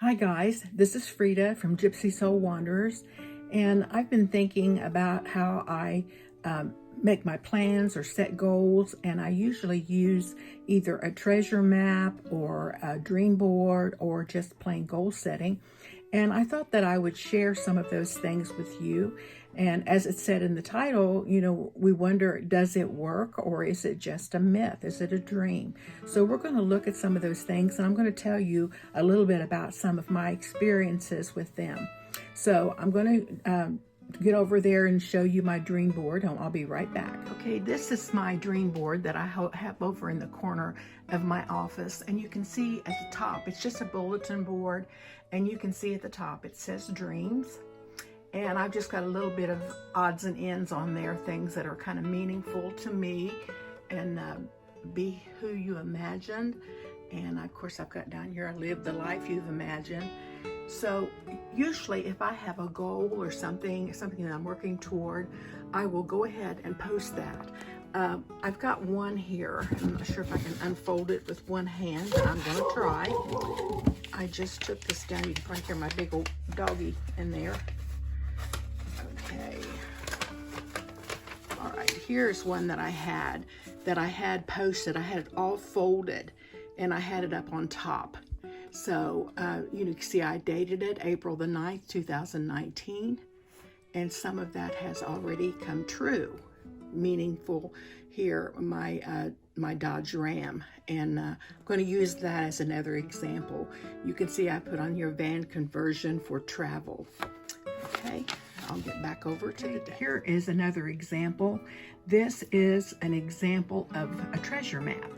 Hi guys, this is Frida from Gypsy Soul Wanderers, and I've been thinking about how I make my plans or set goals, and I usually use either a treasure map or a dream board or just plain goal setting. And I thought that I would share some of those things with you. And as it said in the title, we wonder, does it work or is it just a myth? Is it a dream? So we're going to look at some of those things, and I'm going to tell you a little bit about some of my experiences with them. So I'm going to get over there and show you my dream board. I'll be right back. Okay, this is my dream board that I have over in the corner of my office, and you can see at the top, it's just a bulletin board, and you can see at the top it says dreams. And I've just got a little bit of odds and ends on there, things that are kind of meaningful to me, and be who you imagined. And of course I've got down here, live the life you've imagined. So usually if I have a goal or something that I'm working toward, I will go ahead and post that. I've got one here. I'm not sure if I can unfold it with one hand, but I'm going to try. I just took this down. You can probably hear my big old doggy in there. Okay. All right, here's one that I had posted. I had it all folded and I had it up on top. So you can see I dated it April the 9th, 2019, and some of that has already come true. Meaningful here, my Dodge Ram, and I'm going to use that as another example. You can see I put on your van conversion for travel. Okay, I'll get back over to the deck. Here is another example. This is an example of a treasure map.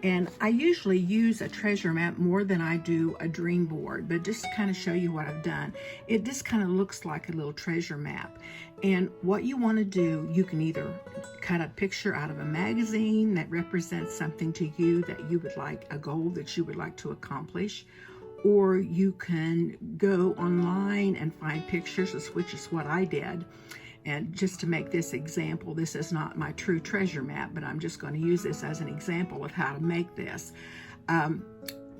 And I usually use a treasure map more than I do a dream board, but just to kind of show you what I've done. It just kind of looks like a little treasure map. And what you want to do, you can either cut a picture out of a magazine that represents something to you that you would like, a goal that you would like to accomplish, or you can go online and find pictures, which is what I did. And just to make this example, this is not my true treasure map, but I'm just going to use this as an example of how to make this.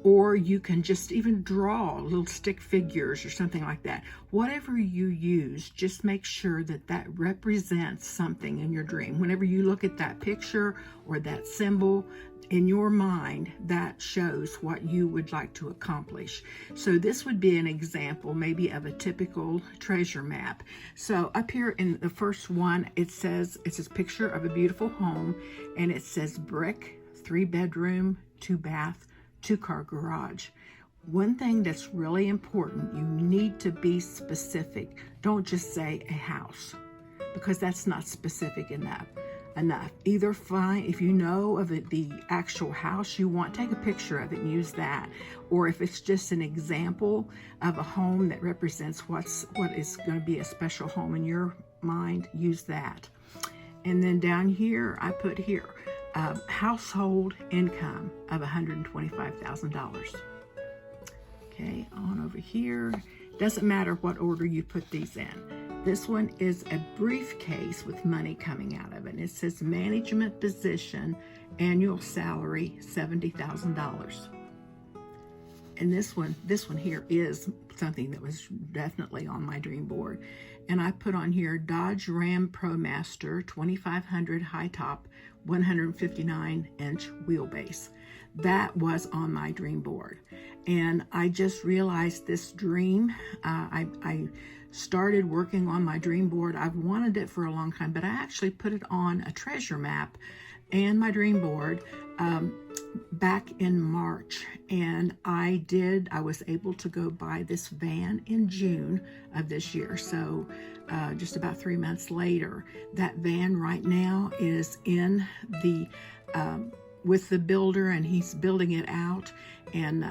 Or you can just even draw little stick figures or something like that. Whatever you use, just make sure that that represents something in your dream. Whenever you look at that picture or that symbol, in your mind, that shows what you would like to accomplish. So this would be an example maybe of a typical treasure map. So up here in the first one, it's a picture of a beautiful home, and it says brick, 3-bedroom, 2-bath, 2-car garage. One thing that's really important, you need to be specific. Don't just say a house, because that's not specific enough. Either find, if you know of it, the actual house you want, take a picture of it and use that. Or if it's just an example of a home that represents what is going to be a special home in your mind, use that. And then down here, I put here, household income of $125,000. Okay, on over here. Doesn't matter what order you put these in. This one is a briefcase with money coming out of it. And it says management position, annual salary, $70,000. And this one here is something that was definitely on my dream board. And I put on here Dodge Ram ProMaster 2500 high top, 159-inch wheelbase. That was on my dream board. And I just realized this dream, I started working on my dream board. I've wanted it for a long time, but I actually put it on a treasure map and my dream board back in March. And I was able to go buy this van in June of this year. So just about 3 months later, that van right now is in the with the builder, and he's building it out and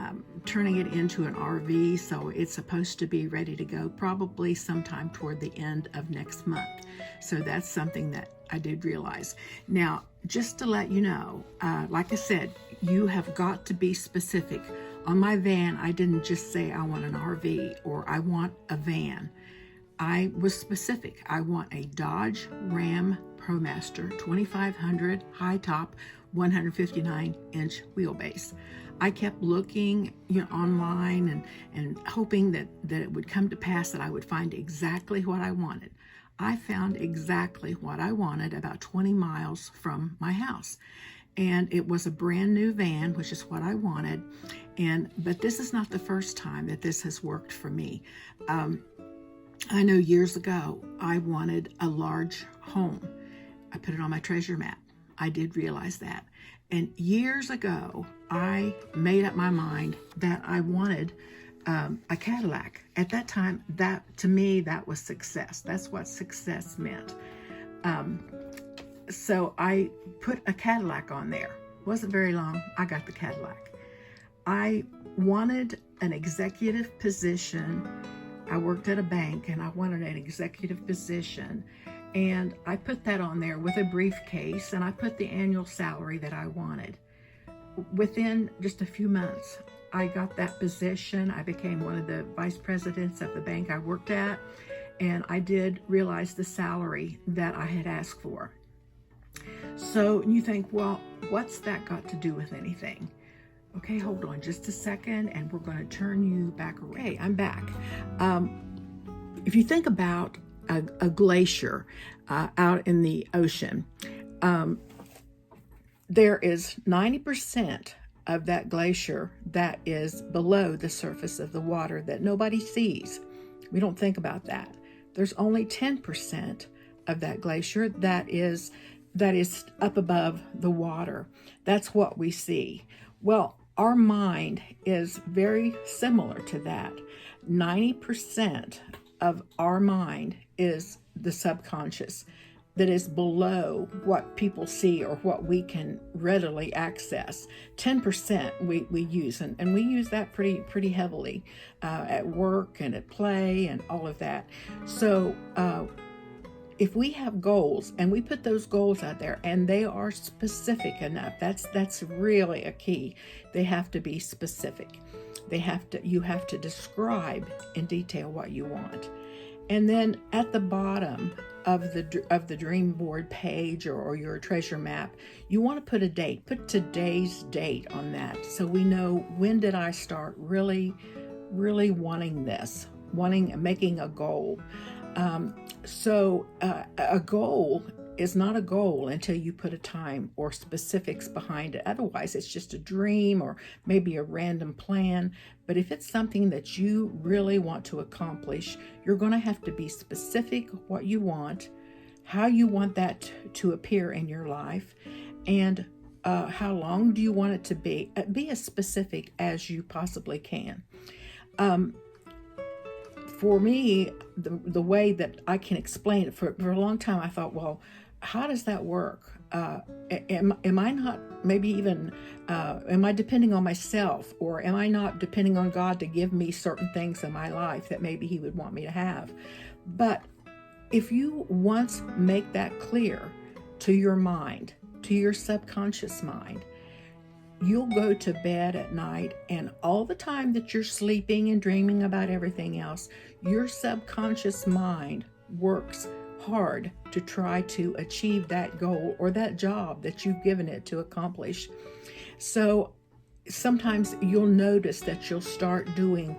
turning it into an RV. So it's supposed to be ready to go probably sometime toward the end of next month. So that's something that I did realize. Now, just to let you know, like I said, you have got to be specific. On my van, I didn't just say I want an RV or I want a van. I was specific. I want a Dodge Ram ProMaster 2500 high top, 159-inch wheelbase. I kept looking, online and hoping that it would come to pass, that I would find exactly what I wanted. I found exactly what I wanted about 20 miles from my house. And it was a brand new van, which is what I wanted. But this is not the first time that this has worked for me. I know years ago, I wanted a large home. I put it on my treasure map. I did realize that. And years ago, I made up my mind that I wanted a Cadillac. At that time, to me, that was success. That's what success meant. So I put a Cadillac on there. Wasn't very long, I got the Cadillac. I wanted an executive position. I worked at a bank and I wanted an executive position. And I put that on there with a briefcase, and I put the annual salary that I wanted. Within just a few months, I got that position. I became one of the vice presidents of the bank I worked at, and I did realize the salary that I had asked for. So you think, well, what's that got to do with anything? Okay, hold on just a second, and we're going to turn you back around. Hey, I'm back. If you think about a glacier out in the ocean, there is 90% of that glacier that is below the surface of the water that nobody sees. We don't think about that. There's only 10% of that glacier that is up above the water. That's what we see. Well, our mind is very similar to that. 90% of our mind is the subconscious, that is below what people see or what we can readily access. 10% we use, and we use that pretty heavily at work and at play and all of that. So if we have goals and we put those goals out there and they are specific enough, that's really a key. They have to be specific. You have to describe in detail what you want. And then at the bottom of the dream board page or your treasure map, you want to put a date. Put today's date on that, so we know, when did I start really wanting this, making a goal. So a goal is not a goal until you put a time or specifics behind it. Otherwise, it's just a dream or maybe a random plan. But if it's something that you really want to accomplish, you're going to have to be specific what you want, how you want that to appear in your life, and how long do you want it to be. Be as specific as you possibly can. For me, the way that I can explain it, for a long time I thought, well, how does that work? Am I not maybe even, am I depending on myself, or am I not depending on God to give me certain things in my life that maybe He would want me to have? But if you once make that clear to your mind, to your subconscious mind, you'll go to bed at night, and all the time that you're sleeping and dreaming about everything else, your subconscious mind works hard to try to achieve that goal or that job that you've given it to accomplish. So sometimes you'll notice that you'll start doing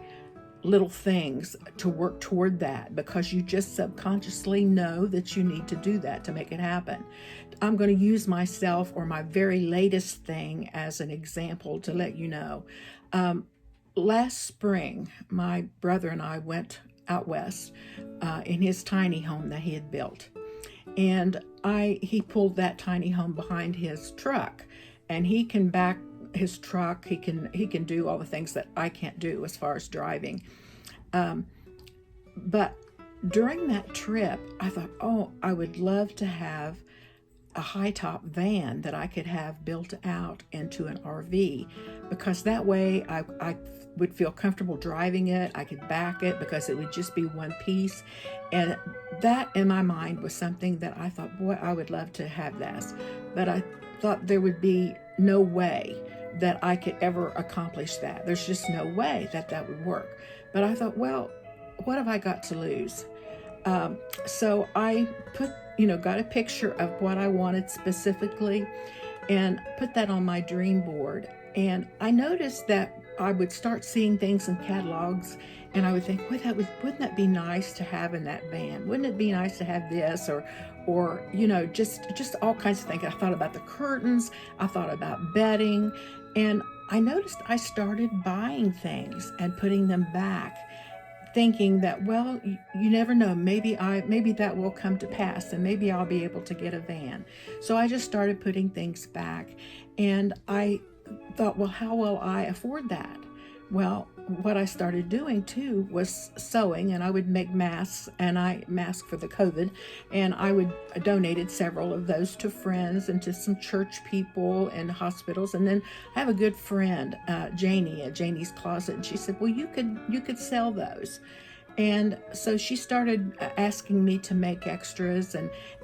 little things to work toward that, because you just subconsciously know that you need to do that to make it happen. I'm going to use myself, or my very latest thing, as an example to let you know. Last spring, my brother and I went out west in his tiny home that he had built. And he pulled that tiny home behind his truck, and he can back his truck. He can do all the things that I can't do as far as driving. But during that trip, I thought, oh, I would love to have a high top van that I could have built out into an RV, because that way I would feel comfortable driving it. I could back it because it would just be one piece. And that in my mind was something that I thought, boy, I would love to have this. But I thought there would be no way that I could ever accomplish that. There's just no way that would work. But I thought, well, what have I got to lose? So I got a picture of what I wanted specifically, and put that on my dream board. And I noticed that I would start seeing things in catalogs, and I would think, well, wouldn't that be nice to have in that van? Wouldn't it be nice to have this, or just all kinds of things. I thought about the curtains, I thought about bedding, and I noticed I started buying things and putting them back, thinking that, well, you never know, maybe that will come to pass, and maybe I'll be able to get a van. So I just started putting things back, and I thought, well, how will I afford that? Well, what I started doing too was sewing, and I would make masks, and I masked for the COVID, and I donated several of those to friends and to some church people and hospitals. And then I have a good friend, Janie, at Janie's Closet, and she said, well, you could sell those. And so she started asking me to make extras,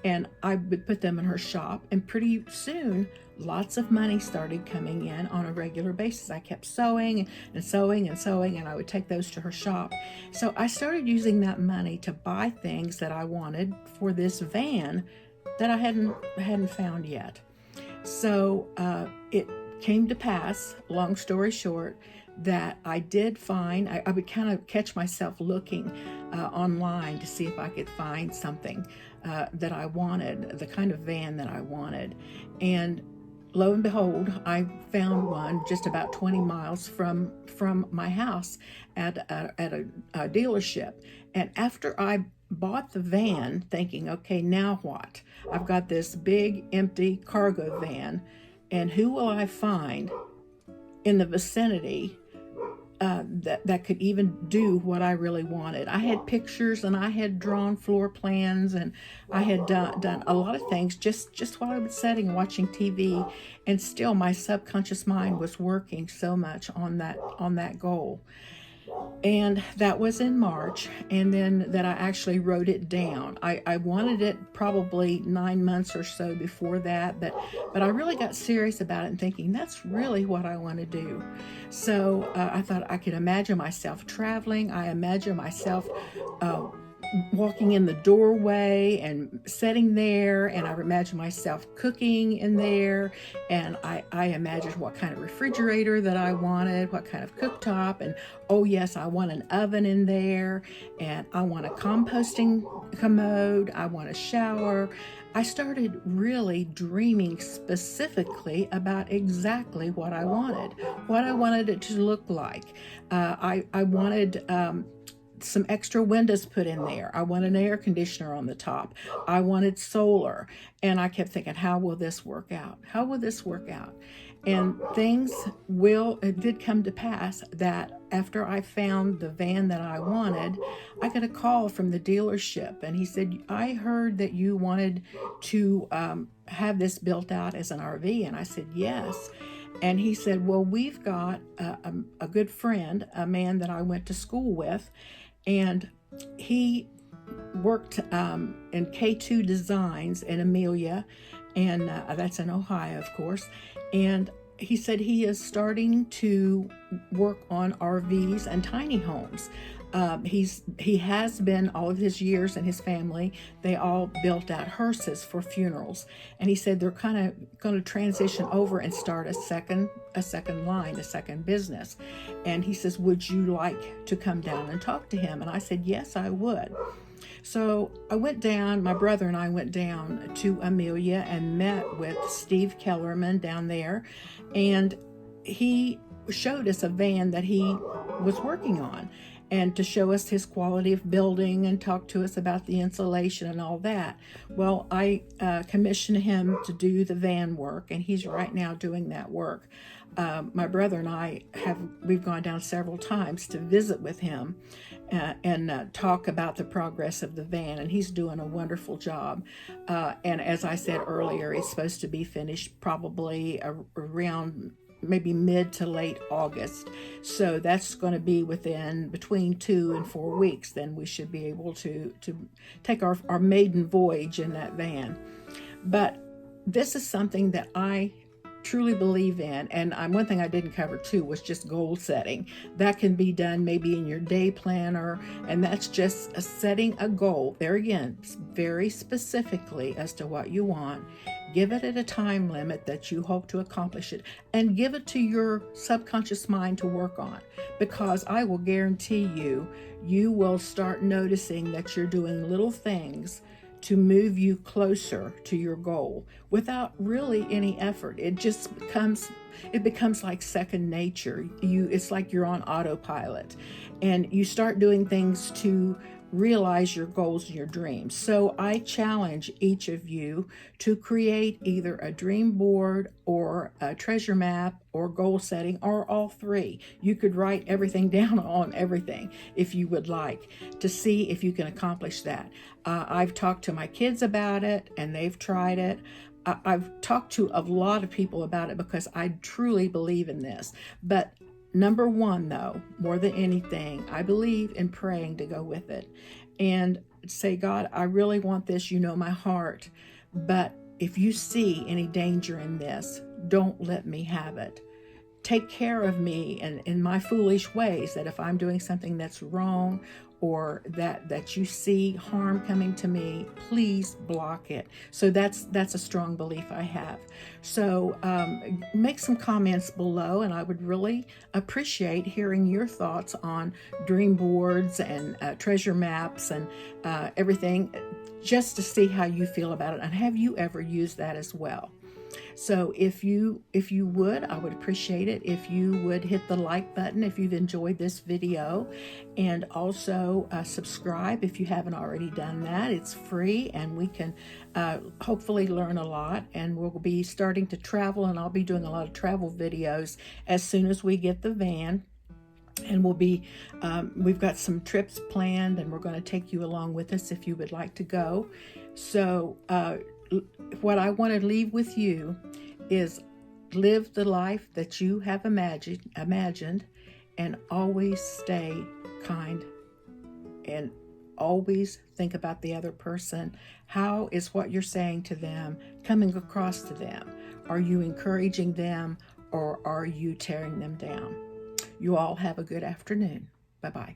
and I would put them in her shop, and pretty soon lots of money started coming in on a regular basis. I kept sewing and sewing and sewing, and I would take those to her shop. So I started using that money to buy things that I wanted for this van that I hadn't found yet. So it came to pass, long story short, that I did find, I would kind of catch myself looking online to see if I could find something that I wanted, the kind of van that I wanted. And lo and behold, I found one just about 20 miles from my house at a dealership. And after I bought the van, thinking, okay, now what? I've got this big empty cargo van, and who will I find in the vicinity that could even do what I really wanted? I had pictures, and I had drawn floor plans, and I had done a lot of things just while I was sitting and watching TV, and still my subconscious mind was working so much on that goal. And that was in March, and then that I actually wrote it down. I wanted it probably 9 months or so before that, but I really got serious about it and thinking, that's really what I want to do. So I thought I could imagine myself traveling. I imagine myself walking in the doorway and sitting there, and I imagine myself cooking in there, and I imagined what kind of refrigerator that I wanted, what kind of cooktop, and oh yes, I want an oven in there, and I want a composting commode, I want a shower. I started really dreaming specifically about exactly what I wanted it to look like. I wanted some extra windows put in there. I want an air conditioner on the top. I wanted solar. And I kept thinking, how will this work out? How will this work out? And it did come to pass that after I found the van that I wanted, I got a call from the dealership, and he said, I heard that you wanted to have this built out as an RV. And I said, yes. And he said, well, we've got a good friend, a man that I went to school with, and he worked in K2 Designs in Amelia, and that's in Ohio, of course. And he said he is starting to work on RVs and tiny homes. He has been all of his years, and his family, they all built out hearses for funerals. And he said they're kind of going to transition over and start a second line, a second business. And he says, would you like to come down and talk to him? And I said, yes, I would. So I went down, my brother and I went down to Amelia and met with Steve Kellerman down there. And he showed us a van that he was working on, and to show us his quality of building and talk to us about the insulation and all that. Well, I commissioned him to do the van work, and he's right now doing that work. My brother and I we've gone down several times to visit with him and talk about the progress of the van, and he's doing a wonderful job. And as I said earlier, it's supposed to be finished probably around maybe mid to late August. So that's going to be between 2 and 4 weeks. Then we should be able to take our maiden voyage in that van. But this is something that I truly believe in. And one thing I didn't cover too was just goal setting. That can be done maybe in your day planner, and that's just setting a goal. There again, very specifically as to what you want. Give it at a time limit that you hope to accomplish it, and give it to your subconscious mind to work on, because I will guarantee you, you will start noticing that you're doing little things to move you closer to your goal without really any effort. It becomes like second nature. It's like you're on autopilot, and you start doing things to realize your goals and your dreams. So I challenge each of you to create either a dream board or a treasure map or goal setting, or all three. You could write everything down on everything if you would like, to see if you can accomplish that. I've talked to my kids about it and they've tried it. I've talked to a lot of people about it because I truly believe in this. But number one, though, more than anything, I believe in praying to go with it and say, God, I really want this. You know my heart. But if you see any danger in this, don't let me have it. Take care of me and in my foolish ways, that if I'm doing something that's wrong or that you see harm coming to me, please block it. So that's a strong belief I have. So make some comments below, and I would really appreciate hearing your thoughts on dream boards and treasure maps and everything, just to see how you feel about it, and have you ever used that as well. So if you would, I would appreciate it if you would hit the like button if you've enjoyed this video, and also subscribe if you haven't already done that. It's free, and we can hopefully learn a lot, and we'll be starting to travel, and I'll be doing a lot of travel videos as soon as we get the van. And we've got some trips planned, and we're going to take you along with us if you would like to go. So what I want to leave with you is live the life that you have imagined, and always stay kind, and always think about the other person. How is what you're saying to them coming across to them? Are you encouraging them, or are you tearing them down? You all have a good afternoon. Bye-bye.